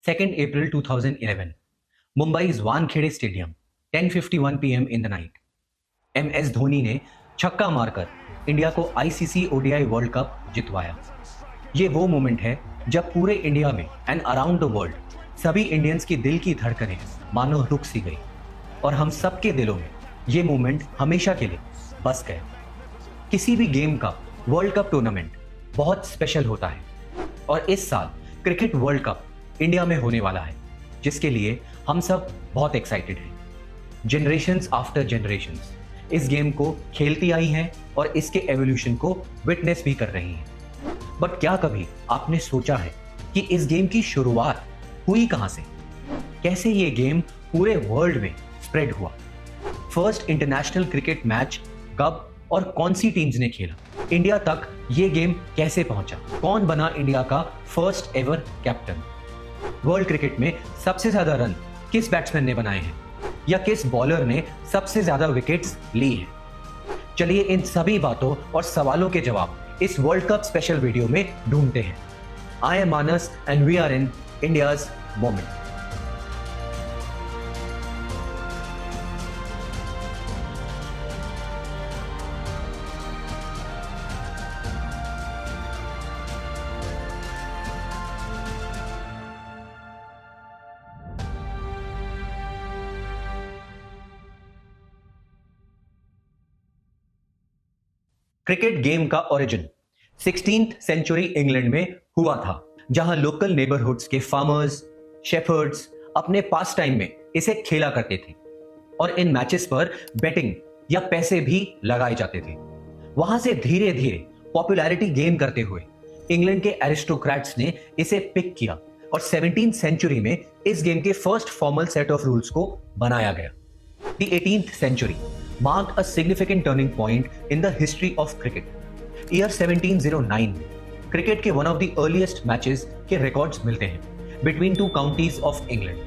2nd April 2011, Mumbai's Wankhede Stadium, 10:51 p.m. in the night. MS Dhoni ने छक्का मारकर India को आईसीसी ओडीआई वर्ल्ड कप जितवाया। ये वो मोमेंट है जब पूरे इंडिया में एंड अराउंड द वर्ल्ड सभी इंडियंस की दिल की धड़कनें मानो रुक सी गई और हम सबके दिलों में ये मोमेंट हमेशा के लिए बस गया। किसी भी गेम का वर्ल्ड कप टूर्नामेंट बहुत स्पेशल होता है और इस साल क्रिकेट वर्ल्ड कप इंडिया में होने वाला है, जिसके लिए हम सब बहुत एक्साइटेड हैं। जनरेशंस आफ्टर जनरेशंस इस गेम को खेलती आई हैं और इसके एवोल्यूशन को विटनेस भी कर रही हैं। बट क्या कभी आपने सोचा है कि इस गेम की शुरुआत हुई कहां से? कैसे ये गेम पूरे वर्ल्ड में स्प्रेड हुआ? फर्स्ट इंटरनेशनल क्रिकेट मैच कब और कौन सी टीम्स ने खेला? इंडिया तक ये गेम कैसे पहुंचा? कौन बना इंडिया का first ever captain? World cricket में सबसे ज्यादा रन किस बैट्समैन ने बनाए हैं या किस बॉलर ने सबसे ज्यादा विकेट्स ली हैं? चलिए इन सभी बातों और सवालों के जवाब इस वर्ल्ड कप स्पेशल वीडियो में ढूंढते हैं। I am Manas and we are in India's moment. Cricket game का ओरिजिन 16th सेंचुरी इंग्लैंड में हुआ था, जहां लोकल नेबरहुड्स के फार्मर्स, शेफर्ड्स अपने पास टाइम में इसे खेला करते थे और इन मैचेस पर बेटिंग या पैसे भी लगाए जाते थे। वहां से धीरे धीरे पॉपुलैरिटी गेन करते हुए इंग्लैंड के एरिस्टोक्रेट्स ने इसे पिक किया और 17th सेंचुरी में इस गेम के first formal set of rules को बनाया गया। The 18th century marked a significant turning point in the history of cricket. Year 1709 में क्रिकेट के one of the earliest matches के रिकॉर्ड्स मिलते हैं between two counties of England.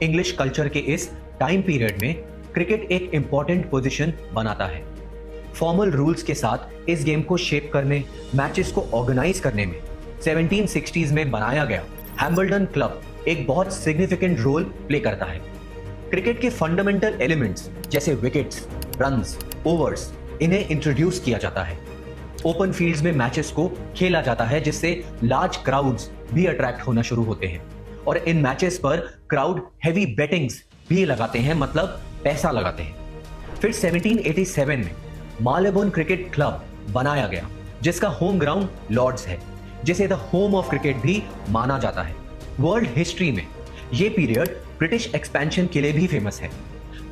English culture के इस टाइम पीरियड में क्रिकेट एक important position बनाता है। फॉर्मल रूल्स के साथ इस गेम को शेप करने, मैचेस को ऑर्गेनाइज करने में 1760s में बनाया गया हैम्बल्डन क्लब एक बहुत सिग्निफिकेंट रोल प्ले करता है। क्रिकेट के फंडामेंटल एलिमेंट्स जैसे विकेट्स, रन्स, ओवर्स इन्हें इंट्रोड्यूस किया जाता है। ओपन फील्ड्स में मैचेस को खेला जाता है, जिससे लार्ज क्राउड्स भी अट्रैक्ट होना शुरू होते हैं और इन मैचेस पर क्राउड हेवी बेटिंग्स भी लगाते हैं, मतलब पैसा लगाते हैं। फिर 1787 में मालेबोर्न क्रिकेट क्लब बनाया गया, जिसका होम ग्राउंड लॉर्ड्स है, जिसे द होम ऑफ क्रिकेट भी माना जाता है। वर्ल्ड हिस्ट्री में ये पीरियड ब्रिटिश एक्सपेंशन के लिए भी फेमस है।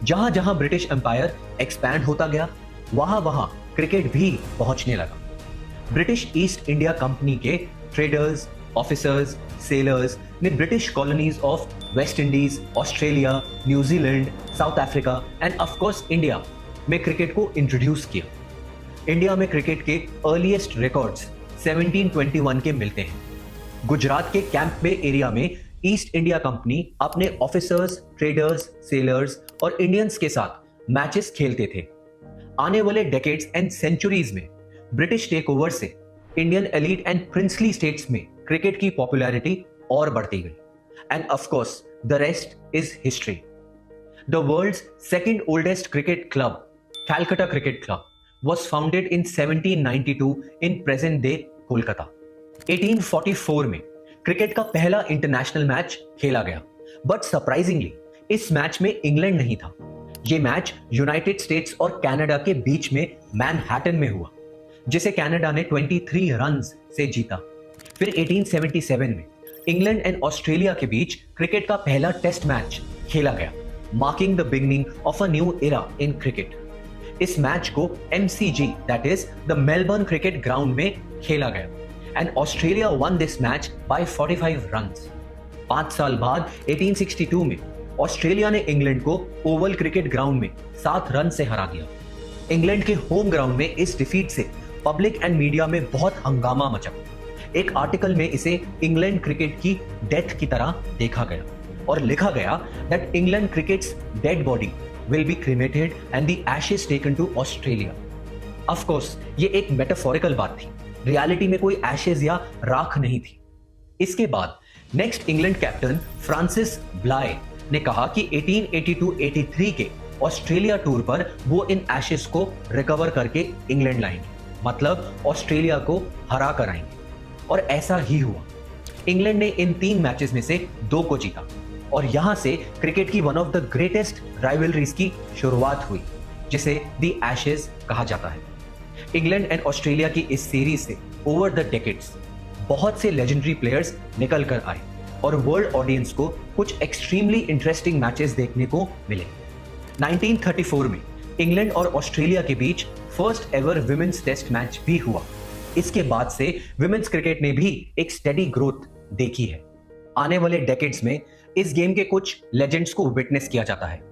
जहां जहां ब्रिटिश एम्पायर एक्सपैंड होता गया, वहां वहां क्रिकेट भी पहुंचने लगा। ब्रिटिश ईस्ट इंडिया कंपनी के ट्रेडर्स, ऑफिसर्स, सेलर्स ने British colonies of West Indies, Australia, New Zealand, south Africa and of course India में क्रिकेट को इंट्रोड्यूस किया। इंडिया में क्रिकेट के अर्लीस्ट रिकॉर्ड्स 1721 के मिलते हैं। गुजरात के कैंप बे एरिया में ईस्ट इंडिया कंपनी अपने ऑफिसर्स, ट्रेडर्स, सेलर्स और इंडियंस के साथ मैचेस खेलते थे। आने वाले डेकेड्स एंड सेंचुरीज में ब्रिटिश टेकओवर से Indian elite and princely states में क्रिकेट की पॉपुलैरिटी और बढ़ती गई and of course the rest is history. The world's second oldest cricket club, Calcutta cricket club, was founded in 1792 in present day Kolkata. 1844 में cricket का पहला international match खेला गया, बट सरप्राइजिंगली इस मैच में इंग्लैंड नहीं था। यह मैच यूनाइटेड स्टेट्स और कनाडा के बीच में मैनहट्टन में हुआ, जिसे कनाडा ने 23 रन्स से जीता। फिर 1877 में इंग्लैंड एंड ऑस्ट्रेलिया के बीच क्रिकेट का पहला टेस्ट मैच खेला गया, marking the beginning of a new era in cricket. इस मैच को MCG that is the Melbourne cricket ground में खेला गया and Australia won this match by 45 runs. 5 साल बाद 1862 में ऑस्ट्रेलिया ने इंग्लैंड को ओवल क्रिकेट ग्राउंड में 7 रन से हरा दिया। इंग्लैंड के होम ग्राउंड में इस डिफीट से पब्लिक एंड मीडिया में बहुत हंगामा मचा। एक आर्टिकल में इसे इंग्लैंड क्रिकेट की डेथ की तरह देखा गया और लिखा गया that England crickets dead body will be cremated and the ashes taken to Australia. Of course, ये एक मेटाफोरिकल बात थी, रियलिटी में कोई एशेज या राख नहीं थी। इसके बाद नेक्स्ट इंग्लैंड कैप्टन फ्रांसिस ब्लाय ने कहा कि 1882-83 के ऑस्ट्रेलिया टूर पर वो इन एशेस को रिकवर करके इंग्लैंड लाएंगे, मतलब ऑस्ट्रेलिया को हरा कर आएंगे। और ऐसा ही हुआ। इंग्लैंड ने इन 3 मैचेस में से 2 को जीता और यहां से क्रिकेट की one of the greatest rivalries की शुरुआत हुई, जिसे द एशेस कहा जाता है। इंग्लैंड एंड ऑस्ट्रेलिया की इस सीरीज से ओवर द डेकेड्स बहुत से लेजेंडरी प्लेयर्स निकल कर आए और वर्ल्ड ऑडियंस को कुछ एक्सट्रीमली इंटरेस्टिंग मैचेस देखने को मिले। 1934 में इंग्लैंड और ऑस्ट्रेलिया के बीच first ever women's test match भी हुआ। इसके बाद से विमेंस क्रिकेट ने भी एक स्टेडी ग्रोथ देखी है। आने वाले डेकेड्स में इस गेम के कुछ लेजेंड्स को विटनेस किया जाता है।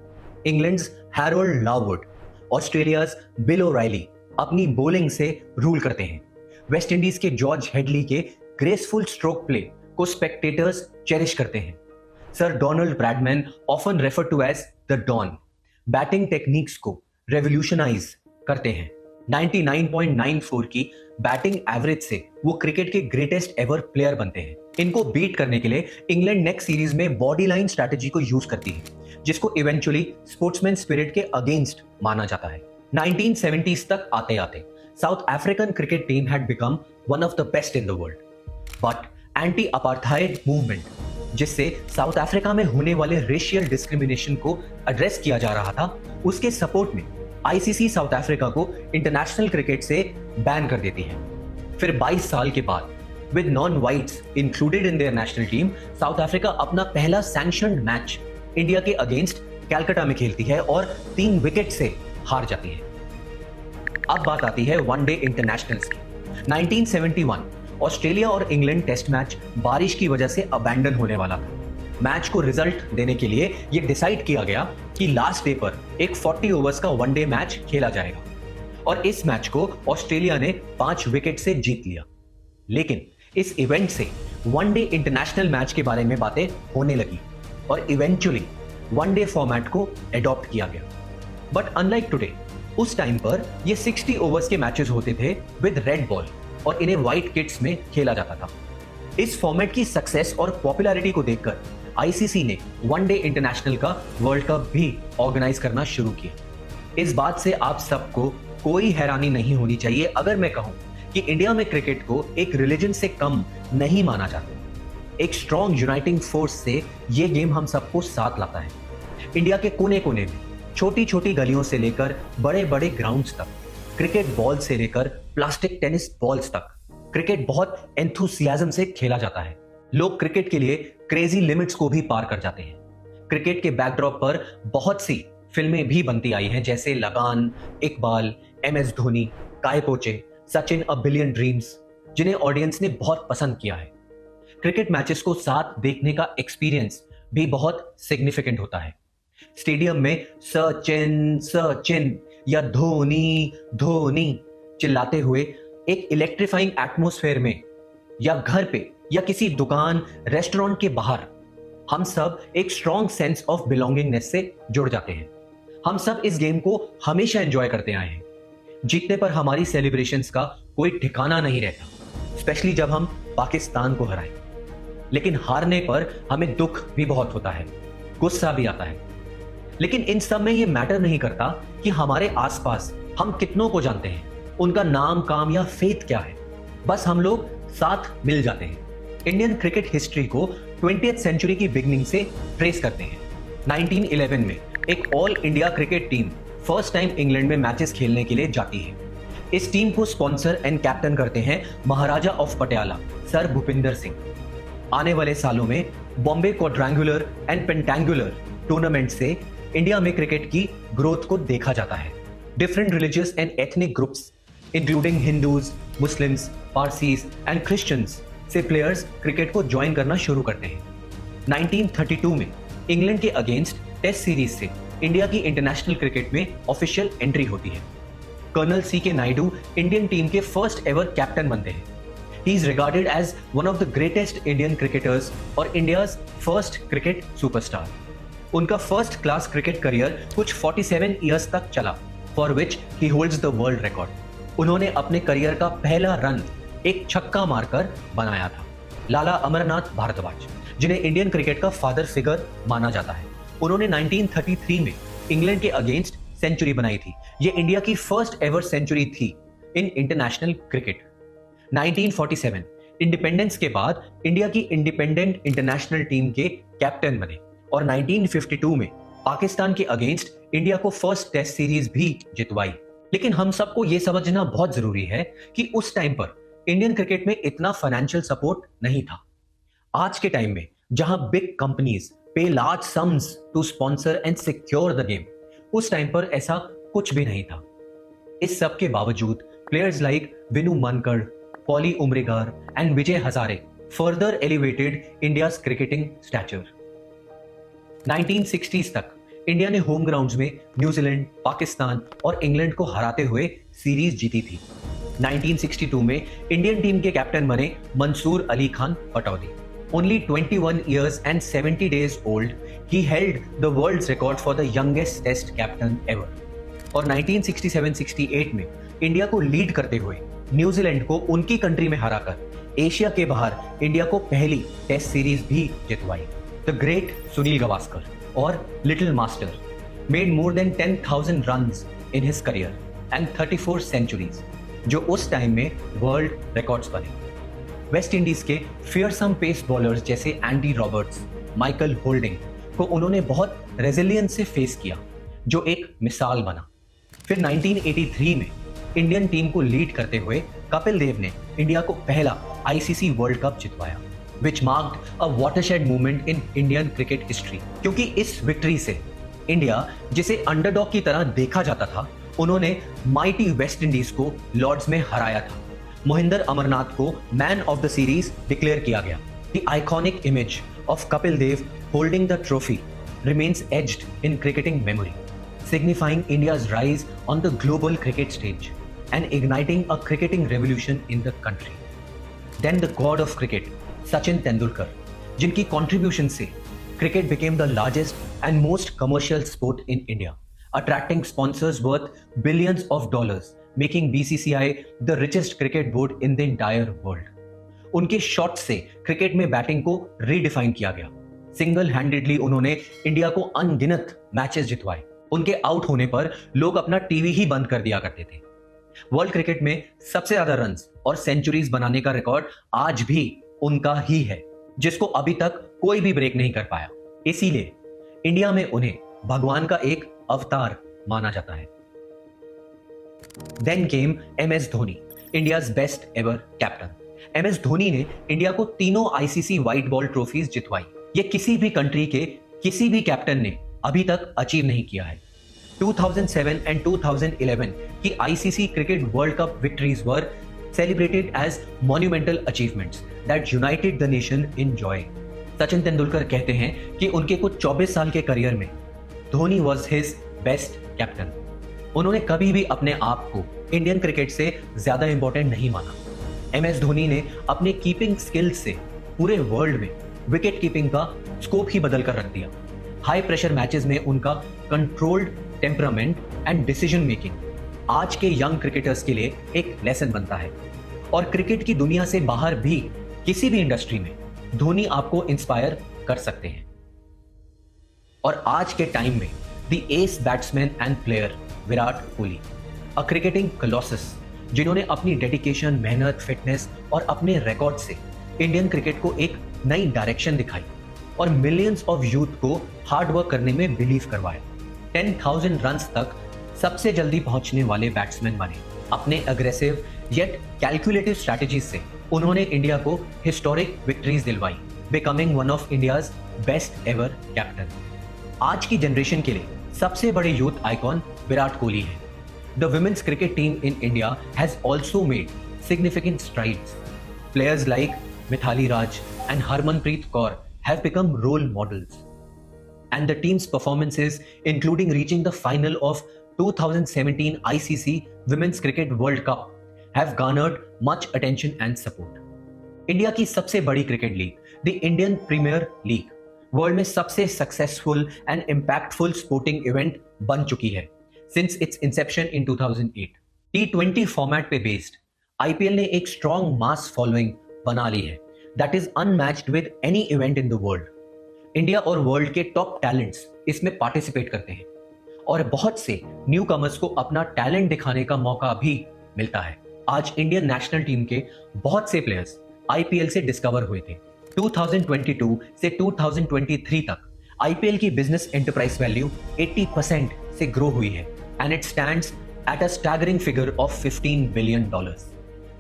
England's Harold Larwood, Australia's Bill O'Reilly अपनी बॉलिंग से रूल करते हैं। वेस्ट इंडीज के जॉर्ज हेडली के ग्रेसफुल स्ट्रोक प्ले को स्पेक्टेटर्स चेरिश करते हैं। Sir Donald Bradman often refer to as the Don batting techniques को रेवोल्यूशनाइज करते हैं। 99.94 की बैटिंग एवरेज से वो क्रिकेट के ग्रेटेस्ट एवर प्लेयर बनते हैं। इनको बीट करने के लिए इंग्लैंड नेक्स्ट सीरीज में बॉडी लाइन स्ट्रैटेजी को यूज करती है, जिसको इवेंचुअली स्पोर्ट्समैन स्पिरिट के अगेंस्ट माना जाता है। 1970s तक आते आते south African cricket team had become one of the best in the world, but anti apartheid movement, जिससे साउथ अफ्रीका में होने वाले रेशियल डिस्क्रिमिनेशन को एड्रेस किया जा रहा था, उसके सपोर्ट में आईसीसी साउथ अफ्रीका को इंटरनेशनल क्रिकेट से बैन कर देती है। फिर 22 साल के बाद with non whites included in their national team, South Africa अपना पहला सैंक्शनड मैच इंडिया के अगेंस्ट कैलकाटा में खेलती है और 3 विकेट से हार जाती है। अब बात आती है वनडे इंटरनेशनल्स की। 1971 ऑस्ट्रेलिया और इंग्लैंड टेस्ट मैच बारिश की वजह से अबैंडन होने वाला था। मैच को रिजल्ट देने के लिए यह डिसाइड किया गया कि लास्ट डे पर एक 40 ओवर्स का वनडे मैच खेला जाएगा और इस मैच को ऑस्ट्रेलिया ने 5 विकेट से जीत लिया। लेकिन इस इवेंट से वनडे इंटरनेशनल मैच के बारे में बातें होने लगी और इवेंचुअली वनडे फॉर्मेट को एडॉप्ट किया गया। बट अनलाइक टुडे, उस टाइम पर ये 60 ओवर्स के मैचेस होते थे विद रेड बॉल और इन्हें व्हाइट किट्स में खेला जाता था। इस फॉर्मेट की सक्सेस और पॉपुलैरिटी को देखकर आईसीसी ने वनडे इंटरनेशनल का वर्ल्ड कप भी ऑर्गेनाइज करना शुरू किया। इस बात से आप सबको कोई हैरानी नहीं होनी चाहिए अगर मैं कहूं कि इंडिया में क्रिकेट को एक रिलीजन से कम नहीं माना जाता। एक स्ट्रॉन्ग यूनाइटिंग फोर्स से ये गेम हम सबको साथ लाता है। इंडिया के कोने कोने में छोटी छोटी गलियों से लेकर बड़े बड़े ग्राउंड्स तक, क्रिकेट बॉल से लेकर प्लास्टिक टेनिस बॉल्स तक, क्रिकेट बहुत एंथुसियाज्म से खेला जाता है। लोग क्रिकेट के लिए क्रेजी लिमिट्स को भी पार कर जाते हैं। क्रिकेट के बैकड्रॉप पर बहुत सी फिल्में भी बनती आई हैं, जैसे लगान, इकबाल, MS धोनी, काय पोचे, सचिन अ बिलियन ड्रीम्स, जिन्हें ऑडियंस ने बहुत पसंद किया है। क्रिकेट मैचेस को साथ देखने का एक्सपीरियंस भी बहुत सिग्निफिकेंट होता है। स्टेडियम में सचिन सचिन या धोनी धोनी चिल्लाते हुए एक इलेक्ट्रीफाइंग एटमॉस्फेयर में, या घर पे, या किसी दुकान रेस्टोरेंट के बाहर, हम सब एक स्ट्रॉन्ग सेंस ऑफ बिलोंगिंगनेस से जुड़ जाते हैं। हम सब इस गेम को हमेशा एंजॉय करते आए हैं। जीतने पर हमारी सेलिब्रेशंस का कोई ठिकाना नहीं रहता, स्पेशली जब हम पाकिस्तान को हराएं। लेकिन हारने पर हमें दुख भी बहुत होता है, गुस्सा भी आता है। लेकिन इन सब में ये मैटर नहीं करता कि हमारे आसपास हम कितनों को जानते हैं, उनका नाम, काम या फेथ क्या है। बस हम लोग साथ मिल जाते हैं। इंडियन क्रिकेट हिस्ट्री को 20th सेंचुरी की बिगनिंग से ट्रेस करते हैं। 1911 में एक all India cricket team first time England में मैचेस खेलने के लिए जाती है। इस टीम को स्पॉन्सर एंड कैप्टन करते हैं महाराजा ऑफ पटियाला सर भूपिंदर सिंह। आने वाले सालों में Bombay quadrangular and pentangular tournament से इंडिया में क्रिकेट की ग्रोथ को देखा जाता है। Different religious and ethnic groups including Hindus, Muslims, Parsis and Christians से प्लेयर्स क्रिकेट को ज्वाइन करना शुरू करते हैं। 1932 में इंग्लैंड के अगेंस्ट टेस्ट सीरीज से इंडिया की इंटरनेशनल क्रिकेट में ऑफिशियल एंट्री होती है। Colonel CK Naidu Indian team के फर्स्ट एवर कैप्टन बनते हैं। He is regarded as one of the greatest Indian cricketers और इंडियाज फर्स्ट क्रिकेट सुपरस्टार। उनका फर्स्ट क्लास क्रिकेट करियर कुछ 47 ईयर्स तक चला, for which he holds the world record. उन्होंने अपने करियर का पहला रन एक छक्का मारकर बनाया था। लाला अमरनाथ भारद्वाज, जिन्हें इंडियन क्रिकेट का फादर फिगर माना जाता है। उन्होंने 1933 में इंग्लैंड के अगेंस्ट सेंचुरी बनाई थी। ये इंडिया की फर्स्ट एवर सेंचुरी थी इन इंटरनेशनल क्रिकेट। 1947 इंडिपेंडेंस के बाद इंडिया की इंडिपेंडेंट इंटरनेशनल टीम के कैप्टन बने और 1952 में पाकिस्तान के अगेंस्ट इंडिया को फर्स्ट टेस्ट सीरीज भी जितवाई। लेकिन हम सबको यह समझना बहुत जरूरी है कि उस टाइम पर इंडियन क्रिकेट में इतना फाइनेंशियल सपोर्ट नहीं था। आज के टाइम में जहां big companies pay large sums to sponsor and secure the game, उस टाइम पर ऐसा कुछ भी नहीं था। इस सब के बावजूद players like Vinoo Mankad, Polly Umrigar and Vijay Hazare further elevated India's cricketing stature. 1960s तक इंडिया ने होम ग्राउंड्स में न्यूजीलैंड, पाकिस्तान और इंग्लैंड को हराते हुए सीरीज जीती थी। 1962 में इंडियन टीम के कैप्टन बने Mansoor Ali Khan Pataudi. Only 21 years and 70 days old, he held the world's record for the youngest test captain ever. और 1967-68 में इंडिया को लीड करते हुए न्यूजीलैंड को उनकी कंट्री में हराकर एशिया के बाहर इंडिया को पहली टेस्ट सीरीज भी जितवाई। द ग्रेट सुनील गावस्कर और little master made more than 10,000 runs in his career and 34 centuries, जो उस टाइम में वर्ल्ड रिकॉर्ड्स बने। वेस्ट इंडीज के फियरसम पेस बॉलर्स जैसे एंडी रॉबर्ट्स, माइकल होल्डिंग को उन्होंने बहुत रेजिलियंस से फेस किया, जो एक मिसाल बना। फिर 1983 में इंडियन टीम को लीड करते हुए कपिल देव ने इंडिया को पहला आईसीसी वर्ल्ड कप जितवाया, which marked a watershed movement in Indian cricket history. क्योंकि इस विक्ट्री से इंडिया, जिसे अंडरडॉग की तरह देखा जाता था, उन्होंने माइटी वेस्ट इंडीज को लॉर्ड्स में हराया था। मोहिंदर अमरनाथ को man of the series declare किया गया। The iconic image of Kapil Dev holding the trophy remains etched in cricketing memory, signifying India's rise on the global cricket stage and igniting a cricketing revolution in the country. Then the god of cricket, Sachin Tendulkar, जिनकी contribution से cricket became the largest and most commercial sport in India, attracting sponsors worth billions of dollars, making BCCI the richest cricket board in the entire world. उनके shot से cricket में batting को redefine किया गया। Single handedly उन्होंने India को अनगिनत matches जितवाए। उनके आउट होने पर लोग अपना टीवी ही बंद कर दिया करते थे। वर्ल्ड क्रिकेट में सबसे ज्यादा रन्स और सेंचुरीज बनाने का रिकॉर्ड आज भी उनका ही है, जिसको अभी तक कोई भी ब्रेक नहीं कर पाया। इसीलिए इंडिया में उन्हें भगवान का एक अवतार माना जाता है। Then came MS Dhoni, India's best ever captain. MS Dhoni ने इंडिया को तीनों आईसीसी व्हाइट बॉल ट्रॉफीज जितवाई। ये किसी भी कंट्री के किसी भी कैप्टन ने अभी तक अचीव नहीं किया है। 2007 एंड 2011 की ICC cricket world cup victories were celebrated as monumental achievements that united the nation in joy. Sachin Tendulkar कहते हैं कि उनके कुछ 24 साल के करियर में Dhoni was his best captain. उन्होंने कभी भी अपने आप को इंडियन क्रिकेट से ज्यादा इंपॉर्टेंट नहीं माना। MS धोनी ने अपने कीपिंग स्किल्स से पूरे वर्ल्ड में विकेट कीपिंग का स्कोप ही बदल कर रख दिया। हाई प्रेशर मैचेस में उनका controlled temperament and decision making आज के यंग क्रिकेटर्स के लिए एक लेसन बनता है। और क्रिकेट की दुनिया से बाहर भी किसी भी इंडस्ट्री में धोनी आपको इंस्पायर कर सकते हैं। और आज के टाइम में the S batsman and player Virat Kohli, a cricketing Colossus, जिन्होंने अपनी डेडिकेशन, मेहनत, फिटनेस और अपने रिकॉर्ड से इंडियन क्रिकेट को एक नई डायरेक्शन दिखाई और मिलियंस ऑफ यूथ को हार्ड वर्क करने में बिलीव करवाया। 10,000 रन्स तक सबसे जल्दी पहुंचने वाले बैट्समैन बने। अपने अग्रेसिव येट कैलकुलेटिव स्ट्रैटेजीज से उन्होंने इंडिया को हिस्टोरिक विक्ट्रीज दिलवाई, becoming one of India's best ever captain. आज की जनरेशन के लिए सबसे बड़े यूथ आइकॉन विराट कोहली है। The women's cricket team in India has also made significant strides. Players like Mithali Raj and Harmanpreet Kaur have become role models, and the team's performances, including reaching the final of 2017 ICC Women's Cricket World Cup, have garnered much attention and support. India की सबसे बड़ी cricket league, the Indian premier league, world में सबसे successful and impactful sporting event बन चुकी है since its inception in 2008। T20 format पे based IPL ने एक स्ट्रॉन्ग मास फॉलोइंग बना ली है, that is unmatched with any event in the world. India और वर्ल्ड के टॉप टैलेंट्स इसमें पार्टिसिपेट करते हैं और बहुत से न्यू कमर्स को अपना टैलेंट दिखाने का मौका भी मिलता है। आज इंडियन नेशनल टीम के बहुत से प्लेयर्स आईपीएल से डिस्कवर हुए थे। 2022 से 2023 तक आईपीएल की बिजनेस एंटरप्राइज वैल्यू 80% से ग्रो हुई है and it stands at a staggering figure of $15 billion.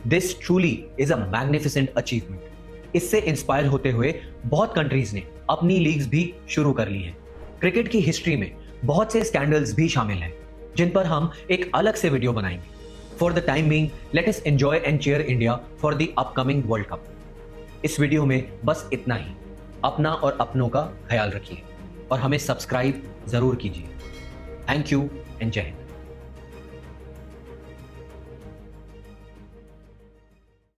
This truly is a magnificent achievement. इससे इंस्पायर होते हुए बहुत कंट्रीज ने अपनी लीग्स भी शुरू कर ली है। क्रिकेट की हिस्ट्री में बहुत से स्कैंडल्स भी शामिल हैं जिन पर हम एक अलग से वीडियो बनाएंगे। For the time being let us enjoy and cheer India for the upcoming world cup. इस वीडियो में बस इतना ही। अपना और अपनों का ख्याल रखिए और हमें सब्सक्राइब जरूर कीजिए। थैंक यू एंड जय हिंद।